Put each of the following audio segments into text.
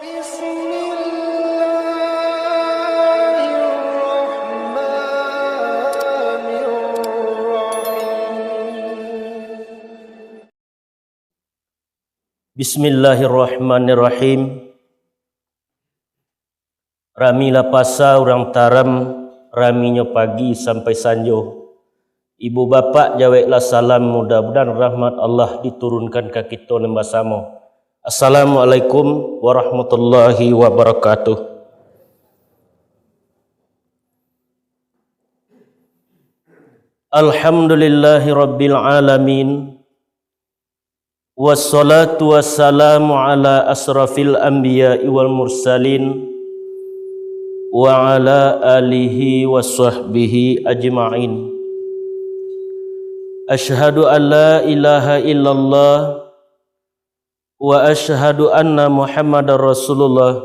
Bismillahirrahmanirrahim. Ramilah pasa orang taram, raminya pagi sampai sanjo. Ibu bapak jawablah salam, mudah-mudahan rahmat Allah diturunkan ke kita nembah sama. Assalamualaikum warahmatullahi wabarakatuh. Alhamdulillahi rabbil alamin. Wassalatu wassalamu ala asrafil anbiya'i wal mursalin wa ala alihi wa sahbihi ajma'in. Ashhadu an la ilaha illallah wa ashhadu anna Muhammadar Rasulullah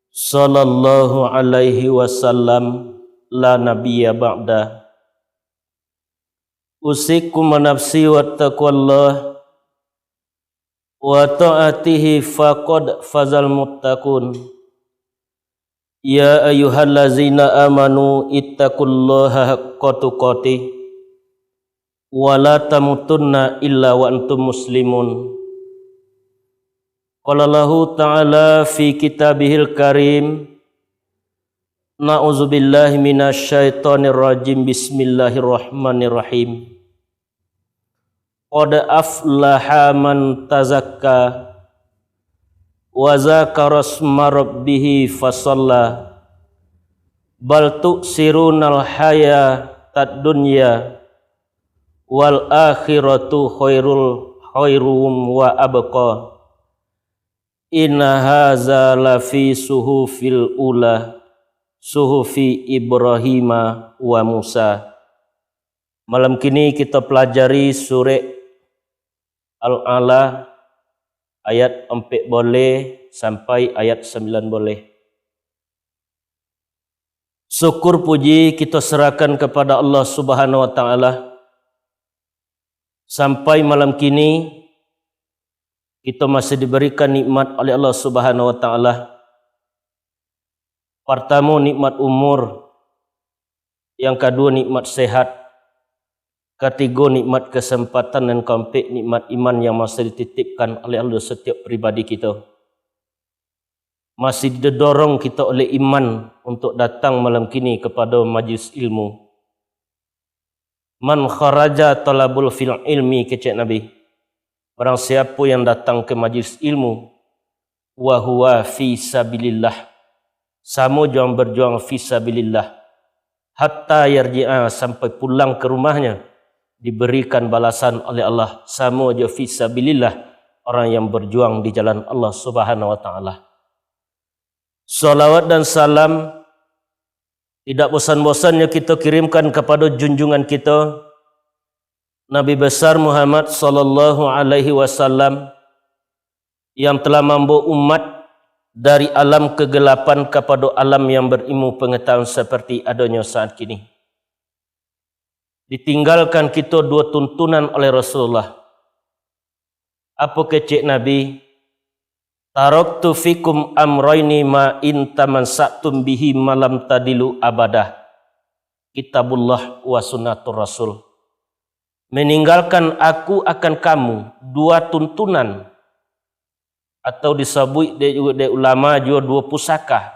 sallallahu alaihi wasallam la nabiyya ba'da. Usikum nafsi wa taqwallah wa ta'atihi faqad fazal muttaqun. Ya ayyuhallazina amanu ittaqullaha haqqa tuqatih wa la tamutunna illa wa antum muslimun. Qala Allahu ta'ala fi kitabihil karim, na'udzubillahi minasyaitonir rajim, bismillahirrahmanirrahim. Qad aflaha man tazakka wa zakara isma rabbih fasalla bal tu'sirunal hayatad dunya wal akhiratu khairum wa abqa. Inna hadza lafi suhufil ula suhufi Ibrahima wa Musa. Malam kini kita pelajari surah Al-A'la ayat 4 boleh sampai ayat 9 boleh. Syukur puji kita serahkan kepada Allah Subhanahu wa taala. Sampai malam kini kita masih diberikan nikmat oleh Allah Subhanahu wa taala. Pertama nikmat umur, yang kedua nikmat sehat, ketiga nikmat kesempatan, dan keempat nikmat iman yang masih dititipkan oleh Allah setiap pribadi kita. Masih didorong kita oleh iman untuk datang malam kini kepada majlis ilmu. Man kharaja talabul fil ilmi, kecek Nabi. Barang siapa yang datang ke majlis ilmu, wa huwa fi sabilillah, sama jangan berjuang fi sabilillah, hatta yarji'a, sampai pulang ke rumahnya diberikan balasan oleh Allah, sama aja fi sabilillah, orang yang berjuang di jalan Allah Subhanahu wa taala. Salawat dan salam tidak bosan-bosannya kita kirimkan kepada junjungan kita Nabi besar Muhammad sallallahu alaihi wasallam, yang telah membawa umat dari alam kegelapan kepada alam yang berilmu pengetahuan seperti adanya saat kini. Ditinggalkan kita dua tuntunan oleh Rasulullah. Apa kecek Nabi? Taraktu fikum amrayni ma in tamassaktum bihi malam tadilu abadah. Kitabullah wa sunnatur Rasul. Meninggalkan aku akan kamu dua tuntunan, atau disebut dari ulama juga dua pusaka.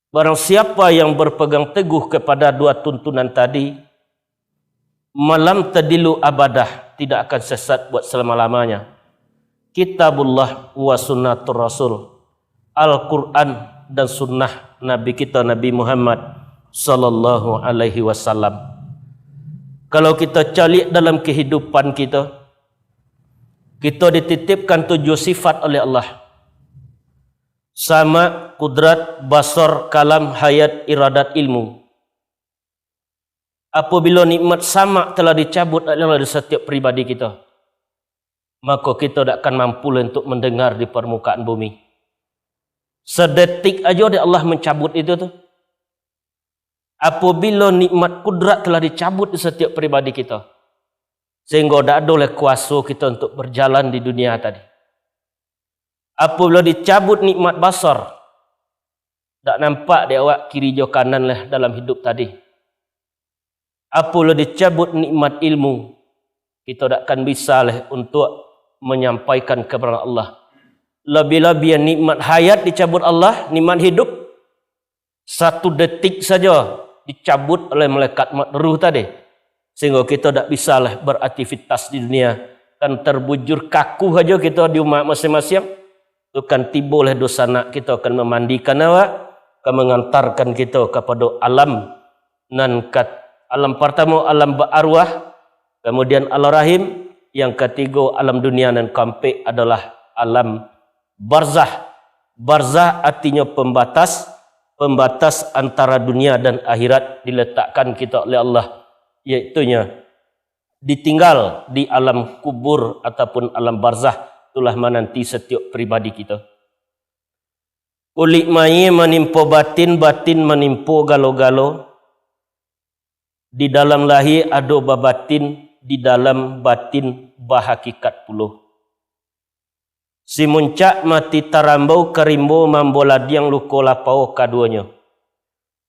Barang siapa yang berpegang teguh kepada dua tuntunan tadi, malam tadilu abadah, tidak akan sesat buat selama-lamanya. Kitabullah wa sunnatur Rasul, Al-Quran dan sunnah Nabi kita Nabi Muhammad sallallahu alaihi wasallam. Kalau kita cari dalam kehidupan kita, kita dititipkan 7 sifat oleh Allah. Sama, kudrat, basar, kalam, hayat, iradat, ilmu. Apabila nikmat sama telah dicabut oleh Allah di setiap pribadi kita, maka kita tidak akan mampu untuk mendengar di permukaan bumi. Sedetik aja Allah mencabut itu tuh. Apabila nikmat kudrat telah dicabut di setiap pribadi kita, sehingga tidak ada oleh kuasa kita untuk berjalan di dunia tadi. Apabila dicabut nikmat basar, tak nampak dia awak kiri jauh kanan lah dalam hidup tadi. Apabila dicabut nikmat ilmu, kita takkan bisa lah untuk menyampaikan kepada Allah. Lebih-lebih nikmat hayat dicabut Allah, nikmat hidup, 1 detik saja dicabut oleh malaikat ruh tadi. Sehingga kita tak bisa lah beraktivitas di dunia. Kan terbujur kaku saja kita di umat masing-masing. Itu kan timbullah dosa nak kita akan memandikan awak, akan mengantarkan kita kepada alam nan alam pertama alam arwah, kemudian alam rahim, yang ketiga alam dunia, dan keempat adalah alam barzah. Barzah artinya pembatas antara dunia dan akhirat diletakkan kita oleh Allah, iaitunya ditinggal di alam kubur ataupun alam barzah. Itulah menanti setiap pribadi kita. Kulit mai menimpa batin, batin menimpa galo-galo. Di dalam lahir ada batin, di dalam batin bahakikat puluh. Si muncak mati tarambau karimbo mambola diang luko lapau kaduanya.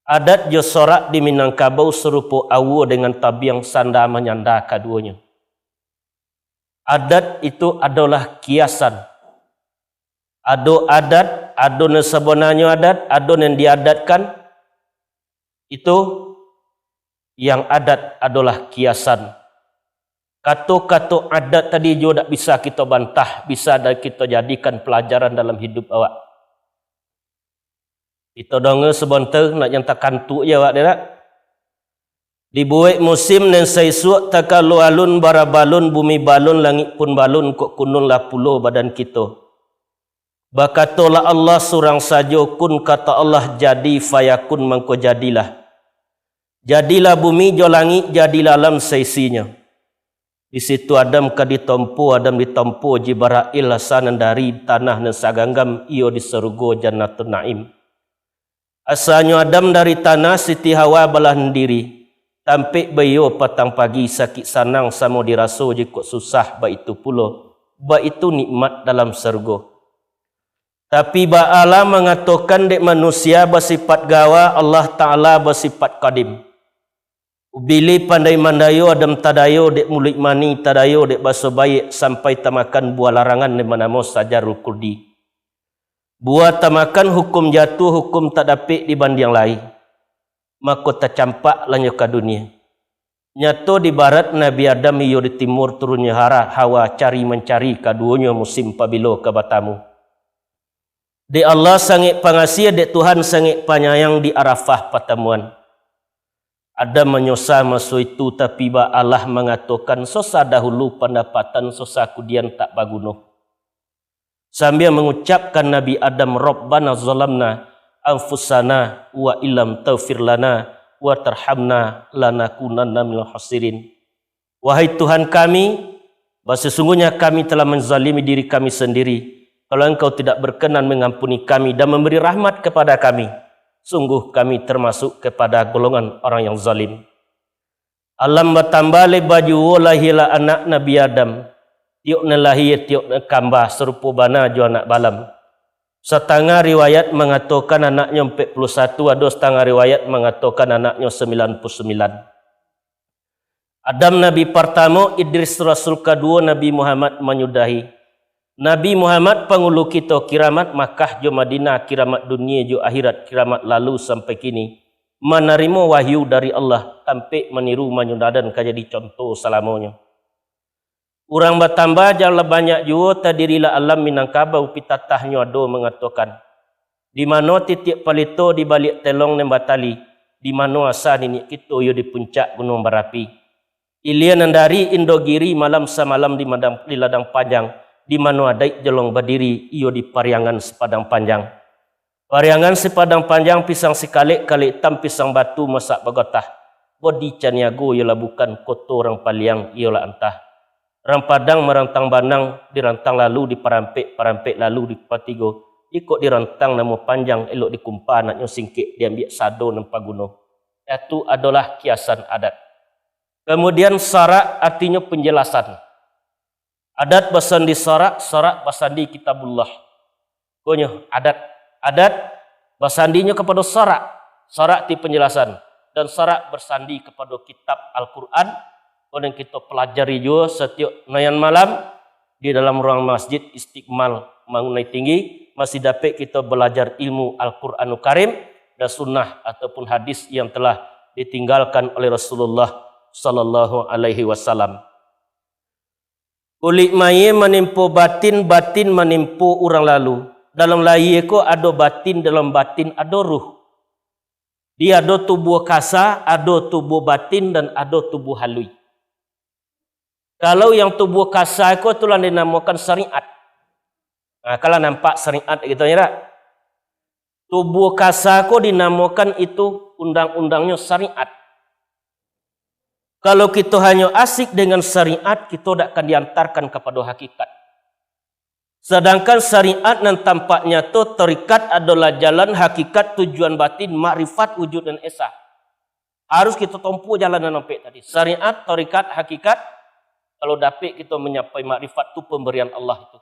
Adat jo sorak di Minangkabau serupa awu dengan tabiang sanda menyanda kaduanya. Adat itu adalah kiasan. Ada adat, ada yang sebenarnya adat, ada yang diadatkan. Itu yang adat adalah kiasan. Kata-kata adat tadi juga tak bisa kita bantah, bisa kita jadikan pelajaran dalam hidup awak. Kita dengar sebentar nak yang tak kantuk je awak dia tak? Dibuat musim dan saisuak takalu alun bara balun, bumi balun, langit pun balun, kok kunun lah pulau badan kita. Bakatolah Allah surang saja, kun kata Allah jadi, fayakun mangko jadilah. Jadilah bumi jo langit, jadilah alam saisinya. Di situ Adam ditompo Jibril lasanan dari tanah dan saganggam iyo di surga Jannatun Naim. Asalnya Adam dari tanah, Siti Hawa belah diri. Tampik bayo patang pagi sakit sanang samo diraso jikok susah ba itu pula. Ba itu nikmat dalam surga. Tapi ba Allah mengatakan dek manusia bersifat gawa, Allah Ta'ala bersifat qadim. Ubili pandai mandayo Adam tadayo dek mulik mani tadayo dek baso baik sampai tamakan buah larangan di mana mau sajarul kurdi. Buah tamakan hukum jatuh, hukum tak dapat dibanding yang lain. Maka tercampak lanyo ke dunia. Nyato di barat Nabi Adam iyo di timur turunnya Hawa cari mencari kaduanya musim pabilo ke batamu. Di Allah sangat pengasih, di Tuhan sangat penyayang di Arafah pertemuan. Adam menyosa masuk itu, tapi ba Allah mengatakan sosa dahulu pendapatan sosa kudian tak bagunuh. Sambil mengucapkan Nabi Adam, Rabbana zalamna anfusana wa illam taghfir lana wa tarhamna lanakunanna minal khasirin. Wahai Tuhan kami, sesungguhnya kami telah menzalimi diri kami sendiri. Kalau Engkau tidak berkenan mengampuni kami dan memberi rahmat kepada kami, sungguh kami termasuk kepada golongan orang yang zalim. Alam bertambah le baju lahirlah anak Nabi Adam. Tiok na lahir tiok na kambah serupa bana jo anak balam. Setengah riwayat mengatakan anaknya 41, ada setengah riwayat mengatakan anaknya 99. Adam Nabi pertama, Idris Rasul kedua, Nabi Muhammad menyudahi. Nabi Muhammad pengulu kita kiramat Makkah jo Madinah, kiramat dunia jo akhirat, kiramat lalu sampai kini. Menerima wahyu dari Allah, sampai meniru menyudadan kajadi contoh selamanya. Orang bertambah jauh banyak juga tadirilah alam Minangkabau pitatahnya ada mengatakan. Di mana titik palito di balik telong dan batali, di mana asal ini kita yo di puncak gunung berapi. Ilian dari Indogiri malam semalam di ladang panjang, di mana ada jelong berdiri iyo di pariangan sepadang panjang. Pariangan sepadang panjang pisang sekalik kali hitam pisang batu masak bagotah. Bodi caniago ialah bukan koto orang paliang ialah entah. Orang Padang merantang banang, dirantang lalu diparampik, parampik lalu dipatigo. Ikut dirantang nama panjang, elok dikumpah anaknya singkit, diambil sado nampak gunung. Itu adalah kiasan adat. Kemudian sarak artinya penjelasan. Adat basandi sarak, sarak basandi kitabullah. Konyo adat bersandinya kepada syarak ti penjelasan dan syarak bersandi kepada kitab Al-Quran. Yang kita pelajari juga setiap nayan malam di dalam ruang masjid Istiqmal Mangunai Tinggi masih dapat kita belajar ilmu Al-Quranul Karim dan sunnah ataupun hadis yang telah ditinggalkan oleh Rasulullah sallallahu alaihi wasallam. Ulik maye menimpu batin menimpu orang lalu. Dalam layi ko ada batin, dalam batin ada ruh. Dia ada tubuh kasa, ada tubuh batin dan ada tubuh halui. Kalau yang tubuh kasa ko itulah dinamakan syariat. Nah, kalau nampak syariat gitu ya. Tubuh kasa ko dinamakan itu undang-undangnya syariat. Kalau kita hanya asik dengan syariat, kita tidak akan diantarkan kepada hakikat. Sedangkan syariat yang tampaknya itu terikat adalah jalan hakikat tujuan batin makrifat wujud dan esa. Harus kita tempuh jalan yang nampak tadi. Syariat, terikat, hakikat. Kalau dapat kita menyapai makrifat itu pemberian Allah itu.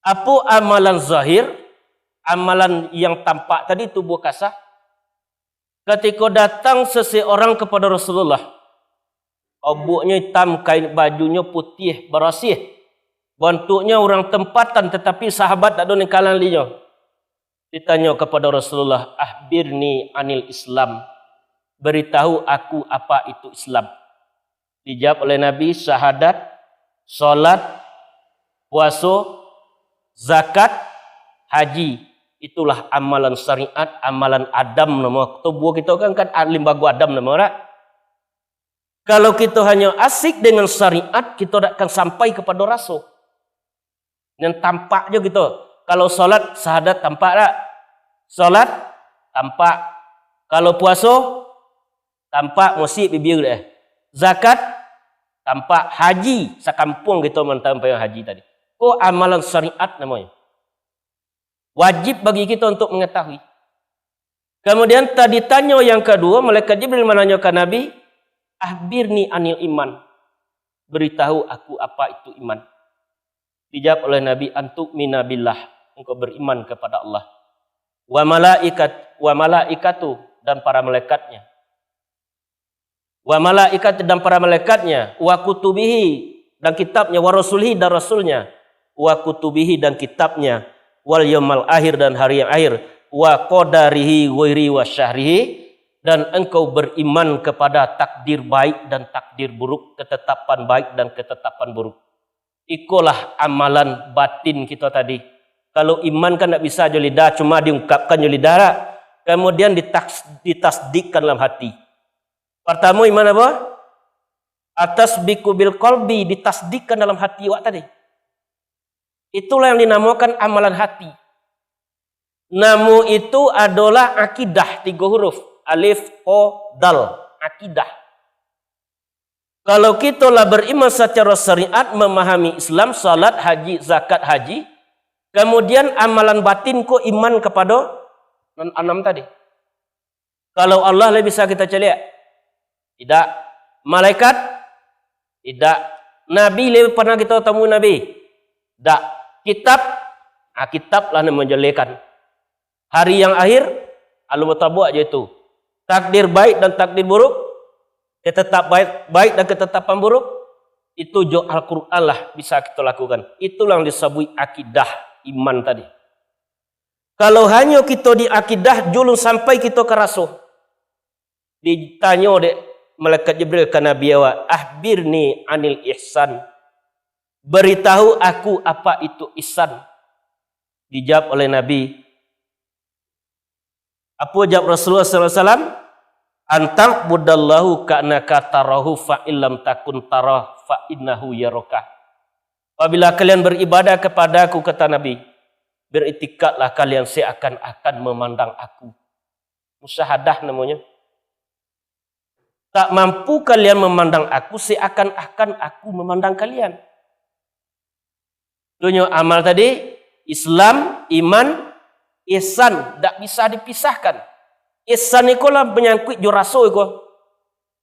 Apa amalan zahir? Amalan yang tampak tadi tubuh kasar. Ketika datang seseorang kepada Rasulullah. Oboknya hitam, kain bajunya putih, berasih. Bentuknya orang tempatan tetapi sahabat tak ada nikalan dia. Ditanya kepada Rasulullah, "Ahbirni anil Islam." Beritahu aku apa itu Islam. Dijawab oleh Nabi, syahadat, salat, puasa, zakat, haji. Itulah amalan syariat, amalan Adam nama. Tubuh kita kan limbagu Adam nama orang. Kalau kita hanya asik dengan syariat, kita tak akan sampai kepada rasul. Yang tampak je gitu. Kalau solat, syahadat tampak tak? Solat, tampak. Kalau puasa, tampak musik bibir dah. Zakat, tampak. Haji, sekampung kita mentampai haji tadi. Oh, amalan syariat namanya. Wajib bagi kita untuk mengetahui. Kemudian tadi tanya yang kedua, malaikat Jibril menanyakan Nabi, "Ahbirni anil iman." Beritahu aku apa itu iman. Dijawab oleh Nabi, "Antu'mina billah." Engkau beriman kepada Allah. Wa malaikatu dan para malaikatnya. Wa malaikat dan para malaikatnya, wa kutubihi dan kitabnya, wa rasulihi dan rasulnya, wa kutubihi dan kitabnya, wal yaumal akhir dan hari yang akhir, wa qadarihi ghairi wa syahrihi, dan engkau beriman kepada takdir baik dan takdir buruk, ketetapan baik dan ketetapan buruk. Ikulah amalan batin kita tadi. Kalau iman kan tak bisa je lidah, cuma diungkapkan je lidah. Kemudian ditasdikkan dalam hati. Pertama iman apa? Atas biku bil qalbi, ditasdikkan dalam hati awak tadi. Itulah yang dinamakan amalan hati. Namu itu adalah akidah, 3 huruf. Alif, O, Dal. Akidah. Kalau kita lah beriman secara syariat, memahami Islam, salat, haji, zakat, haji. Kemudian amalan batin ko iman kepada 6 tadi. Kalau Allah lebih bisa kita celik? Tidak. Malaikat? Tidak. Nabi lebih pernah kita temu Nabi? Tak. Kitab? Kitab lah yang menjelekan. Hari yang akhir? Al-Mutabu'ah aja itu. Takdir baik dan takdir buruk? Ketetap baik dan ketetapan buruk? Itu jo Al-Quran lah bisa kita lakukan. Itulah yang disebut akidah iman tadi. Kalau hanya kita di akidah, julung sampai kita ke rasul. Ditanya dek malaikat Jibril ke Nabi awak, "Ahbirni anil ihsan." Beritahu aku apa itu ihsan. Dijawab oleh Nabi. Apa jawab Rasulullah SAW? Antak budallahu ka'naka tarahu fa illam takun tarah fa innahu yaraka. Apabila kalian beribadah kepadaku, kata Nabi, beritikadlah kalian seakan-akan memandang aku. Musyahadah namanya. Tak mampu kalian memandang aku seakan-akan aku memandang kalian. Dunia amal tadi, Islam, iman, ihsan, tak bisa dipisahkan. Ihsan itu lah menyangkut jurasul itu.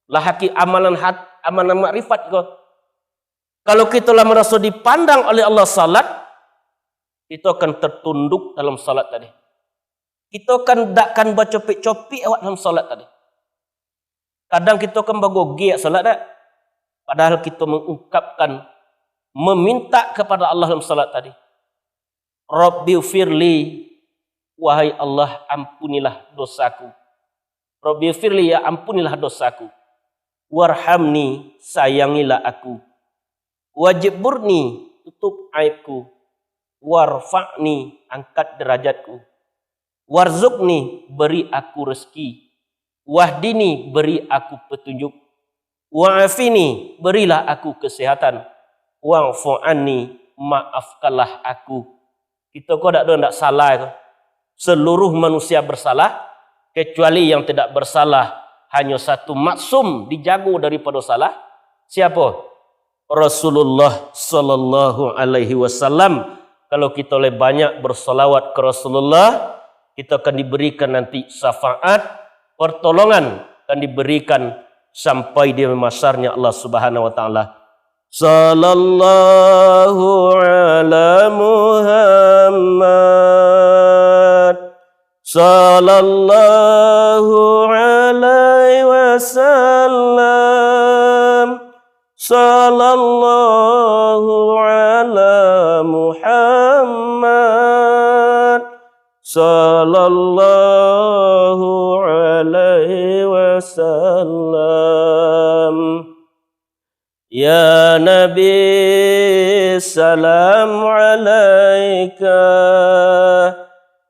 Lah haki amalan makrifat itu. Kalau kita lah merasa dipandang oleh Allah salat, kita akan tertunduk dalam salat tadi. Kita akan takkan bercopik-copik awak dalam salat tadi. Kadang kita akan bergogi salat tak? Padahal kita mengungkapkan, meminta kepada Allah dalam salat tadi. Rabbi firli, wahai Allah ampunilah dosaku. Rabbi firli, ya ampunilah dosaku. Warhamni, sayangilah aku. Wajibburni, tutup aibku. Warfa'ni, angkat derajatku. Warzuqni, beri aku rezeki. Wahdini, beri aku petunjuk. Wa'afini, berilah aku kesehatan. Wa'fu'anni, maafkanlah aku. Kita kok tak salah ke? Seluruh manusia bersalah, kecuali yang tidak bersalah hanya satu maksum, dijago daripada salah. Siapa? Rasulullah sallallahu alaihi wasallam. Kalau kita lebih banyak bersolawat ke Rasulullah, kita akan diberikan nanti syafaat, pertolongan akan diberikan sampai di masarnya Allah Subhanahu wa taala. Sallallahu ala Muhammad, sallallahu alaihi wasallam, sallallahu ala Muhammad, sallallahu alaihi wasallam. Ya Nabi, salam alaika.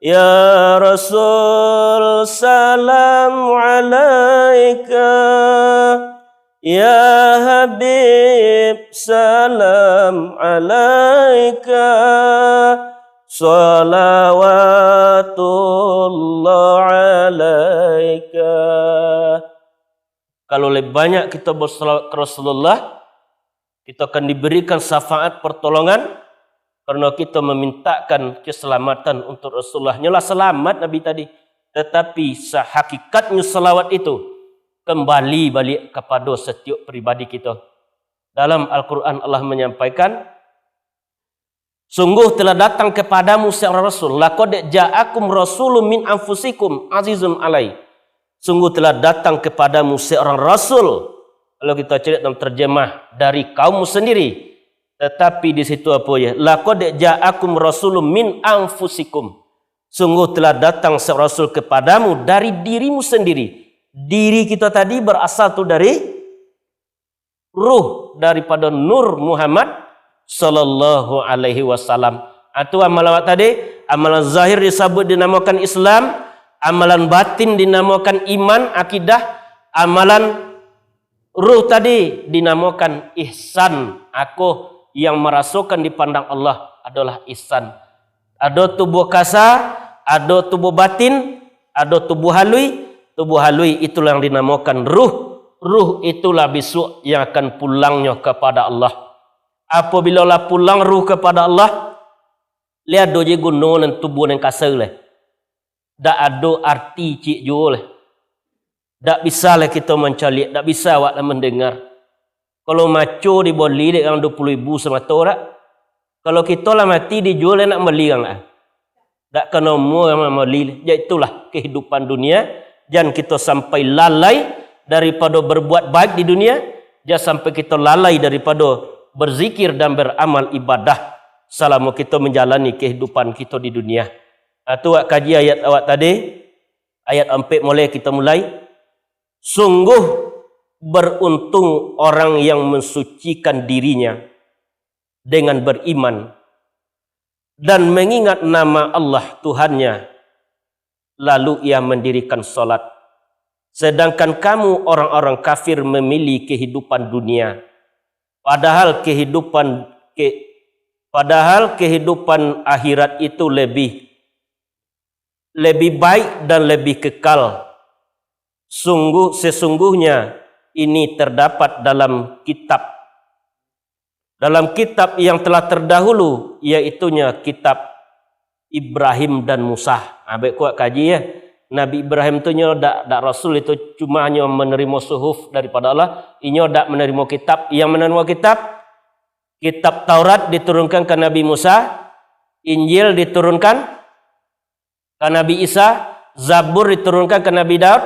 Ya Rasul, salam alaika. Ya Habib, salam alaika. Salawatullah alaika. Kalau lebih banyak kita bersalawat ke Rasulullah, kita akan diberikan syafaat pertolongan karena kita memintakan keselamatan untuk Rasulullah. Nyalah selamat Nabi tadi, tetapi hakikatnya salawat itu kembali balik kepada setiap pribadi kita. Dalam Al-Quran Allah menyampaikan, sungguh telah datang kepadamu seorang Rasul. Laqad ja'akum rasulun min anfusikum azizun alai. Sungguh telah datang kepadamu seorang Rasul. Kalau kita cari dalam terjemah, dari kaummu sendiri. Tetapi di situ apa ya? Laqad ja'akum rasulun min anfusikum. Sungguh telah datang seorang Rasul kepadamu dari dirimu sendiri. Diri kita tadi berasal tu dari ruh daripada Nur Muhammad sallallahu alaihi wasallam. Itu amalan tadi, amalan zahir disebut dinamakan Islam, amalan batin dinamakan iman, akidah, amalan ruh tadi dinamakan ihsan. Aku yang merasakan dipandang Allah adalah ihsan. Ada tubuh kasar, ada tubuh batin, ada tubuh halui. Tubuh halui itulah yang dinamakan ruh. Ruh itulah besok yang akan pulangnya kepada Allah. Apabila lah pulang ruh kepada Allah, lihat doje gunung dan tubuh yang kasar leh. Tak ada arti cik jual leh. Tak bisa lah kita mencari, tak bisa awak lah mendengar. Kalau maco dibeli dengan 20,000 semata tak? Kalau kita lah mati dijual nak beli kan? Tak kena mau yang beli. Jadi itulah kehidupan dunia. Jangan kita sampai lalai daripada berbuat baik di dunia. Jangan sampai kita lalai daripada berzikir dan beramal ibadah selama kita menjalani kehidupan kita di dunia. Itu kaji ayat awak tadi. Ayat 4 mulai kita mulai. Sungguh beruntung orang yang mensucikan dirinya dengan beriman dan mengingat nama Allah Tuhannya, lalu ia mendirikan solat. Sedangkan kamu orang-orang kafir memilih kehidupan dunia, padahal kehidupan akhirat itu lebih baik dan lebih kekal. Sesungguhnya ini terdapat dalam kitab yang telah terdahulu, yaitunya kitab Ibrahim dan Musa. Abek kuat kaji ya. Nabi Ibrahim tu nyo dak rasul itu cuma hanya menerima suhuf daripada Allah. Inyo dak menerima kitab. Yang menerima kitab Taurat diturunkan ke Nabi Musa. Injil diturunkan ke Nabi Isa, Zabur diturunkan ke Nabi Daud,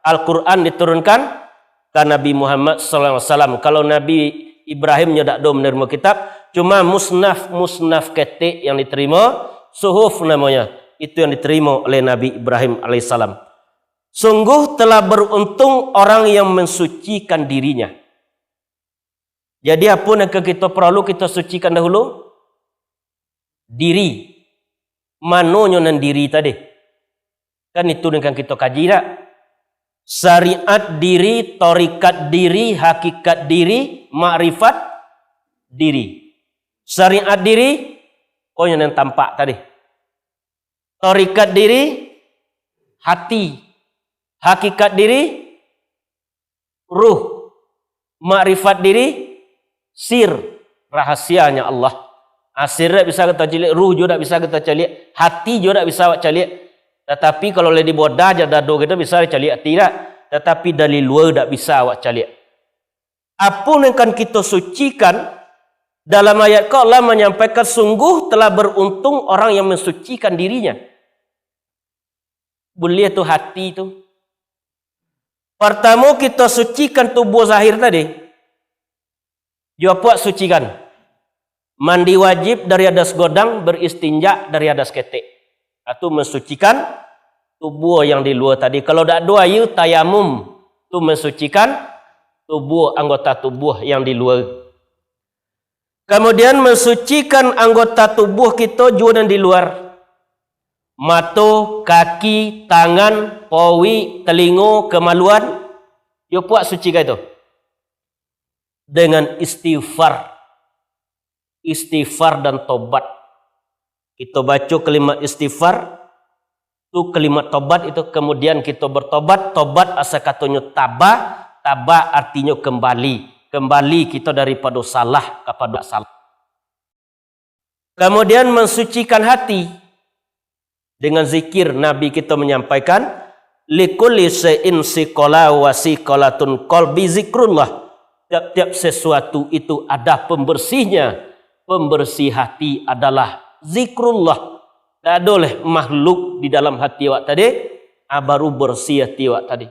Al-Quran diturunkan ke Nabi Muhammad SAW. Kalau Nabi Ibrahim nyodak do menerima kitab, cuma musnaf ketik yang diterima, suhuf namanya, itu yang diterima oleh Nabi Ibrahim alaihissalam. Sungguh telah beruntung orang yang mensucikan dirinya. Jadi apa yang kita perlu kita sucikan dahulu? Diri. Manonya nan diri tadi? Kan itu dengan kita kaji tak? Syariat diri, tarikat diri, hakikat diri, makrifat diri. Syariat diri, oh yang tampak tadi. Tarikat diri, hati. Hakikat diri, ruh. Makrifat diri, sir, rahasianya Allah. Sir tak bisa kita celik, ruh juga tak bisa kita celik, hati juga tak bisa kita celik. Tetapi kalau lagi dibuat dada dado kita bisa celik hati tak. Tetapi dari luar tak bisa awak celik. Apa yang akan kita sucikan? Dalam ayat Allah menyampaikan sungguh telah beruntung orang yang mensucikan dirinya. Boleh tu hati tu. Pertama kita sucikan tubuh zahir tadi. Jawab sucikan. Mandi wajib dari atas godang, beristinja dari atas ketek. Itu mensucikan tubuh yang di luar tadi. Kalau tak dua ayu tayamum, itu mensucikan tubuh anggota tubuh yang di luar. Kemudian mensucikan anggota tubuh kita juga yang di luar. Mata, kaki, tangan, pawi, telinga, kemaluan. Yo puak sucikan itu. Dengan istighfar. Istighfar dan tobat. Kita baca kalimat istighfar. Itu kalimat tobat itu kemudian kita bertobat. Tobat asal katanya tabah. Tabah artinya kembali. Kembali kita daripada salah kepada salah. Kemudian mensucikan hati. Dengan zikir Nabi kita menyampaikan. Likulli syai'in siqala wa siqalatun qalbi zikrullah. Tiap-tiap sesuatu itu ada pembersihnya. Pembersih hati adalah zikrullah. Tak ada oleh makhluk di dalam hati awak tadi. Baru bersih hati awak tadi.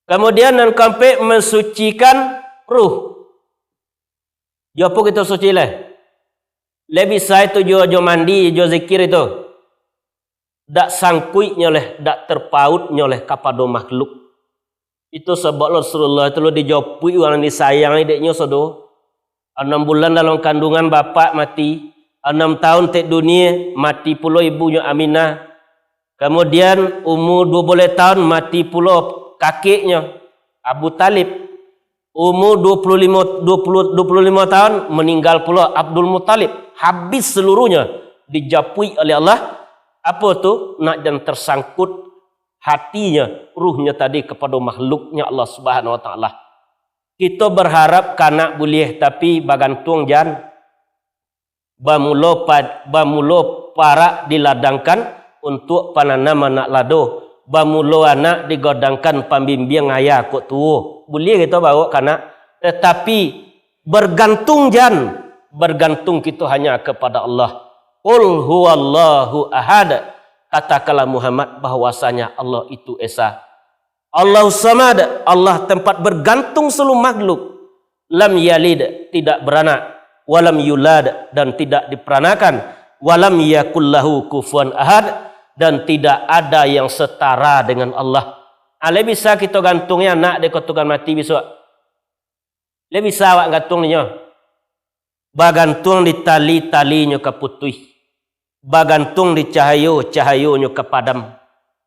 Kemudian dan sampai mensucikan ruh. Apa kita suci lah? Lebih saya tu jo mandi, jo zikir itu. Tak sangkuitnya oleh, tak terpautnya oleh kepada makhluk. Itu sebab Rasulullah itu dijopui orang disayang ideknya sodo. 6 bulan dalam kandungan bapak mati. 6 tahun tek dunia mati pula ibunya Aminah. Kemudian umur 12 tahun mati pula kakeknya Abu Talib. Umur 25 tahun meninggal pula Abdul Muttalib. Habis seluruhnya dijapui oleh Allah. Apa tu? Nak dan tersangkut hatinya, ruhnya tadi kepada makhluknya Allah Subhanahu wa taala. Kita berharap kanak boleh tapi bagantung jan. Bamulo para diladangkan untuk pananam anak lado. Bamulo anak digodangkan pembimbing ayah kok tuo. Boleh kita bawa kanak. Tetapi bergantung jan. Bergantung kita hanya kepada Allah. Qul huwallahu ahad. Katakanlah Muhammad bahwasanya Allah itu esa. Allahu samad. Allah tempat bergantung seluruh makhluk. Lam yalid, tidak beranak. Walam yulad, dan tidak diperanakan. Walam yakullahu kufuwan ahad, dan tidak ada yang setara dengan Allah. Ale bisa kita gantungnya anak dia ketukan mati besok. Le bisa awak gantungnya. Bagantung di tali-talinya keputih. Bagantung di cahayo-cahayonya kepadam.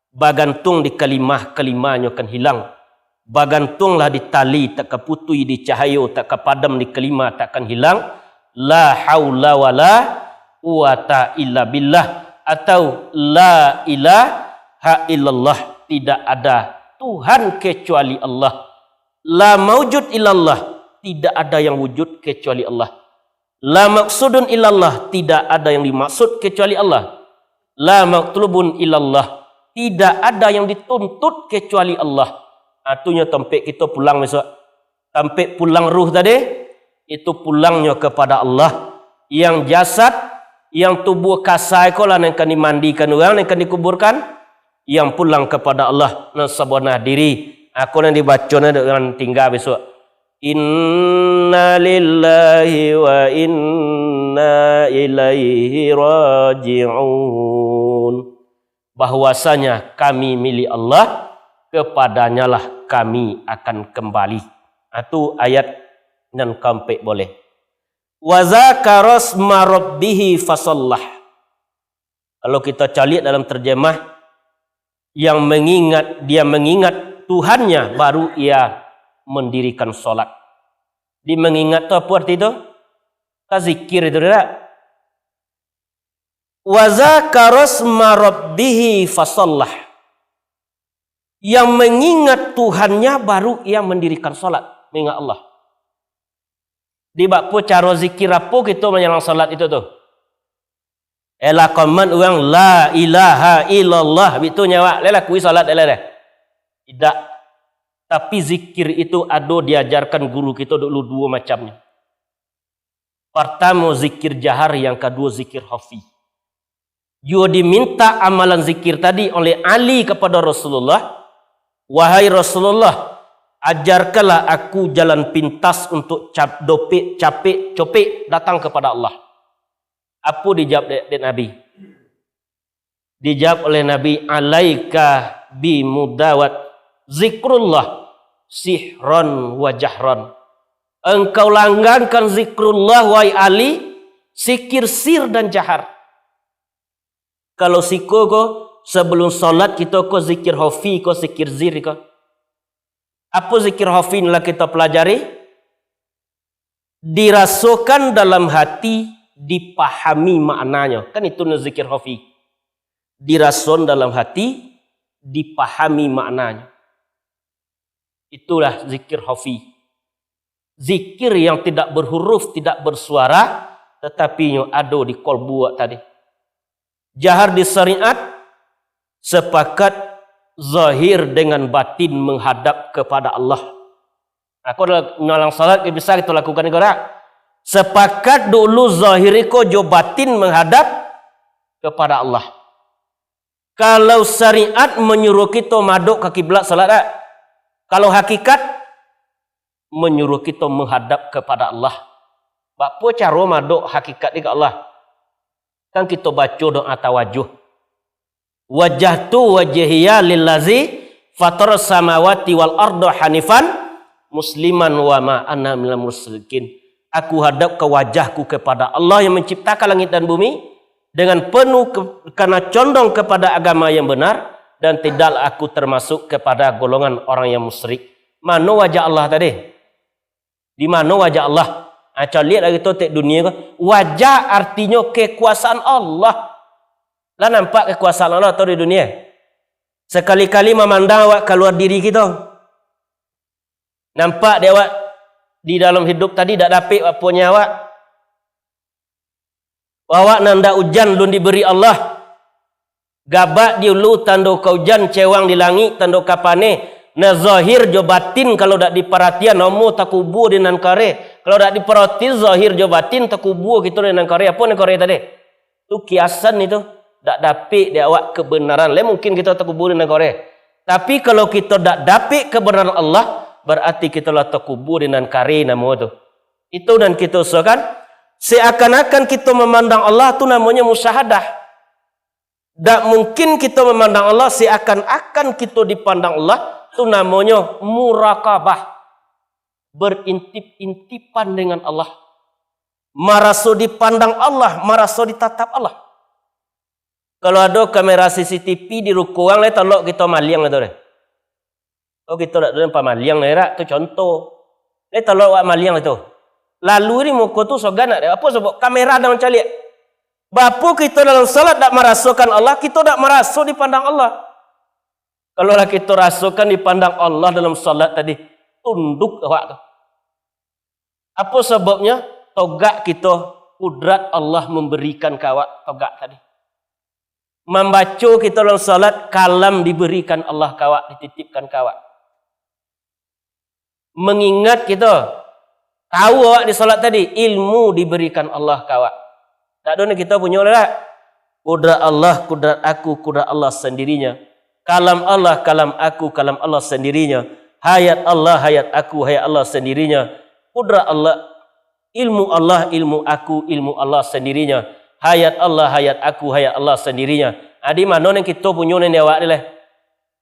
Bagantung di kalimah-kalimahnya kan hilang. Bagantunglah di tali tak keputih, di cahayo tak kepadam, di kalimah takkan hilang. La haula wala quwata illa billah, atau la ilaha illallah, tidak ada Tuhan kecuali Allah. La maujud illallah, tidak ada yang wujud kecuali Allah. La maksudun illallah, tidak ada yang dimaksud kecuali Allah. La matlubun illallah, tidak ada yang dituntut kecuali Allah. Atunya tempat kita pulang besok. Tempat pulang ruh tadi, itu pulangnya kepada Allah. Yang jasad yang tubuh kasai ko lah yang akan dimandikan orang, yang akan dikuburkan, yang pulang kepada Allah dan sebenarnya diri. Aku yang dibaca dengan tinggal besok. Inna lillahi wa inna ilaihi raji'un. Bahwasanya kami milik Allah, kepadanya lah kami akan kembali. Itu ayat dan kampek boleh. Wa zakara asma rabbih fasallah. Kalau kita cari dalam terjemah, yang dia mengingat Tuhannya baru ia mendirikan solat. Di mengingat itu apa arti itu? Zikir itu tidak? Wa zakara asma rabbih fasallah. Yang mengingat Tuhannya baru ia mendirikan solat, mengingat Allah. Di bakpo cara zikir apa kita menyalang salat itu tu? Ela qaman orang la ilaha illallah itu nyawa lela kui salat lela. Tidak. Tapi zikir itu ada diajarkan guru kita dulu dua macamnya. Pertama zikir jahar, yang kedua zikir khafi. Dia diminta amalan zikir tadi oleh Ali kepada Rasulullah. Wahai Rasulullah, ajarkanlah aku jalan pintas untuk capek datang kepada Allah. Apa dijawab oleh Nabi? Dijawab oleh Nabi, alaika bi mudawat zikrullah sihron wa jahron. Engkau langgangkan zikrullah wahai Ali, zikir sir dan jahar. Kalau siko ko sebelum solat kita ko zikir khafi ko zikir zir ko. Apa zikir khafi lah kita pelajari? Dirasukan dalam hati, dipahami maknanya. Kan itu zikir khafi. Dirasun dalam hati, dipahami maknanya. Itulah zikir khafi. Zikir yang tidak berhuruf, tidak bersuara, tetapi yang ada di kolbu tadi. Jahar di syariat sepakat zahir dengan batin menghadap kepada Allah. Aku dalam salat bisa kita lakukan juga. Sepakat dulu zahiriko jo batin menghadap kepada Allah. Kalau syariat menyuruh kita maduk ke kiblat salat tak? Kalau hakikat menyuruh kita menghadap kepada Allah. Apa cara maduk hakikat ke Allah? Kan kita baca doa tawajuh. Wajjahtu wajhiya lillazi fatara samawati wal arda hanifan musliman wa ma ana minal musyrikin. Aku hadap ke wajahku kepada Allah yang menciptakan langit dan bumi dengan penuh karena condong kepada agama yang benar, dan tidaklah aku termasuk kepada golongan orang yang musyrik. Mana wajah Allah tadi? Di mana wajah Allah? Coba lihat lagi tu dunia ko. Wajah artinya kekuasaan Allah. Lah nampak kekuasaan Allah tu di dunia. Sekali-kali memandang awak keluar diri kita. Nampak dia awak di dalam hidup tadi tak dapat apa punya awak. Awak nanda hujan belum diberi Allah. Gabak diulu tanda hujan cewang di langit tanda kapane. Na zahir jo batin kalau dak diperhatian nomo takubur dengan kare. Kalau dak diperhati zahir jo batin takubur gitu dengan kare. Apa dengan kare tadi? Tu kiasan itu. Dak dapat dia awak kebenaran. Le mungkin kita takubur dengan kare. Tapi kalau kita dak dapat kebenaran Allah, berarti kita lah takubur dengan kare nama tu. Itu dan kita usahakan seakan-akan kita memandang Allah tu namanya musyahadah. Tak mungkin kita memandang Allah seakan-akan kita dipandang Allah. Itu namanya murakabah. Berintip-intipan dengan Allah. Merasa dipandang Allah, merasa ditatap Allah. Kalau ada kamera CCTV di rukuang, le tolok kita maliang itu deh. Oh kita tak ada pamaliang le, itu contoh. Le tolok maliang itu. Lalu ni muka tu sogan ada apa sebab kamera dalam calik. Bapa kita dalam salat tak merasakan Allah, kita tak merasa dipandang Allah. Kalau kita rasakan dipandang Allah dalam salat tadi, tunduk awak tu. Apa sebabnya? Togak kita, kudrat Allah memberikan ke awak togak tadi. Membaca kita dalam salat, kalam diberikan Allah ke awak, dititipkan ke awak. Mengingat kita, tahu awak di salat tadi, ilmu diberikan Allah ke awak. Tak ada kita punya lah. Kudrat Allah, kudrat aku, kudrat Allah sendirinya. Kalam Allah, kalam aku, kalam Allah sendirinya. Hayat Allah, hayat aku, hayat Allah sendirinya. Kudrat Allah, ilmu Allah, ilmu aku, ilmu Allah sendirinya. Hayat Allah, hayat aku, hayat Allah sendirinya. Adi mana yang kita punya ni awak ni lah.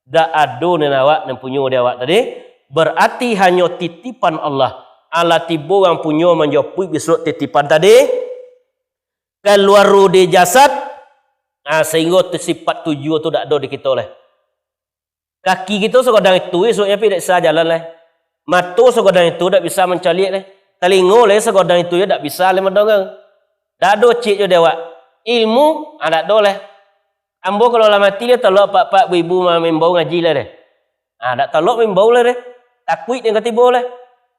Tak ada ni awak yang punya dia awak tadi. Berarti hanya titipan Allah. Ala tiba orang punya menjapui besok titipan tadi. Keluar di jasad. Sehingga sifat tujuh tu tak ada di kita lah. Kaki kita segadang itu, esoknya pergi tak bisa jalan lah. Mata segadang itu tak bisa mencalik lah. Telinga lah segadang itu tak bisa lah mendengar. Tak ada cik je dia awak. Ilmu, tak ada lah. Ambo kalau lah mati dia tolak pak-pak ibu membau ngaji lah dia. Tak tolak membau lah dia. Takut yang ketiba lah.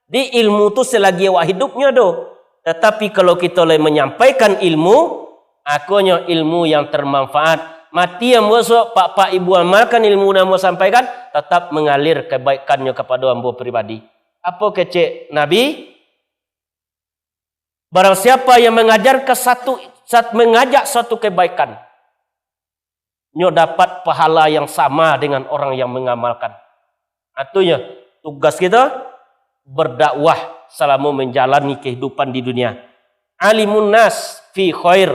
Di ilmu tu selagi awak hidupnya do. Tetapi kalau kita lah menyampaikan ilmu, akunya ilmu yang termanfaat. Mati yang masuk pak-pak ibu amalkan ilmu yang mau sampaikan, tetap mengalir kebaikannya kepada ambo pribadi. Apa kecek Nabi? Barang siapa yang mengajak satu kebaikan, nyo dapat pahala yang sama dengan orang yang mengamalkan. Artinya tugas kita berdakwah selama menjalani kehidupan di dunia. Alimun nas fi khair,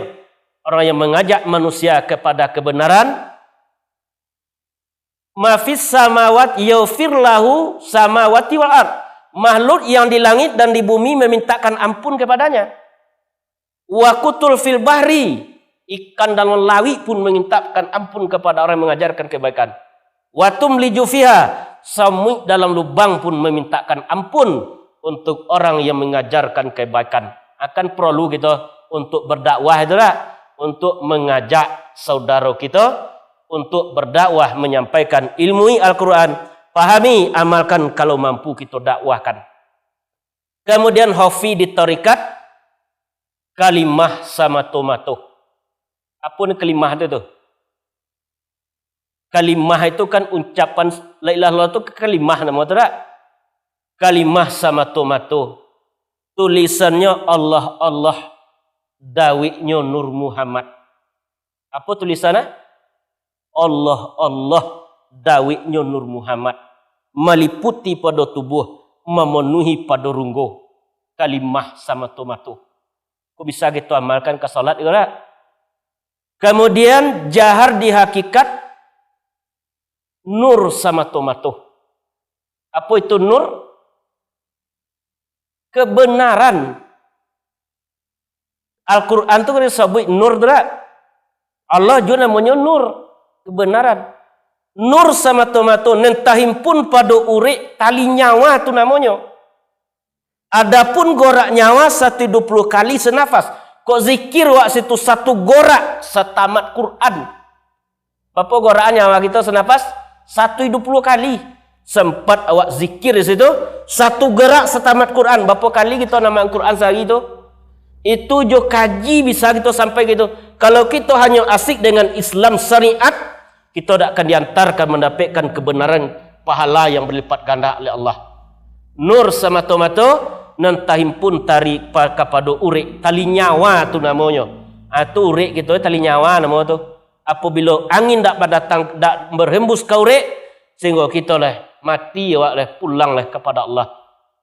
orang yang mengajak manusia kepada kebenaran. Mafis samawat yaufir lahu samawati wal ard, makhluk yang di langit dan di bumi memintakan ampun kepadanya. Wa kutul fil bahri, ikan dalam lawi pun memintakan ampun kepada orang yang mengajarkan kebaikan. Watum liju fiha, samui dalam lubang pun memintakan ampun untuk orang yang mengajarkan kebaikan. Akan perlu kita untuk berdakwah itulah, untuk mengajak saudara kita, untuk berdakwah menyampaikan ilmu Al-Quran, pahami, amalkan kalau mampu kita dakwahkan. Kemudian hafi di tarikat, kalimah sama tomato. Apa ni kalimah itu tu? Kalimah itu kan ucapan la ilaha illallah itu kalimah nama tu tak? Kalimah sama tomato. Tulisannya Allah Allah, dawiknya Nur Muhammad. Apa tulisannya? Allah Allah, dawiknya Nur Muhammad. Meliputi pada tubuh, memenuhi pada runggu. Kalimah sama tomato. Kok bisa kita amalkan ke salat ke tak? Kemudian jahar di hakikat, nur sama tomato. Apa itu nur? Kebenaran. Al-Quran itu kan disebut nur tak? Allah juga namanya nur, kebenaran. Nur sama tomato nentahimpun pada urik tali nyawa tu namanya. Adapun gorak nyawa 120 kali senafas. Kok zikir wak situ satu gorak setamat Quran. Berapa gorak nyawa kita senafas? 120 kali. Sempat awak zikir di situ satu gerak setamat Quran. Berapa kali kita nama Quran sehari itu? Itu jo kaji bisa kita sampai gitu. Kalau kita hanya asik dengan Islam syariat, kita tidak akan diantarkan mendapatkan kebenaran pahala yang berlipat ganda oleh Allah. Nur sama tomato nantahimpun tarik kepada urik tali nyawa tu namanya. Tu urik gitu tali nyawa nama tu. Apabila angin tak datang tak berhembus ke urik, sehingga kita lah mati awak lah pulang lah kepada Allah.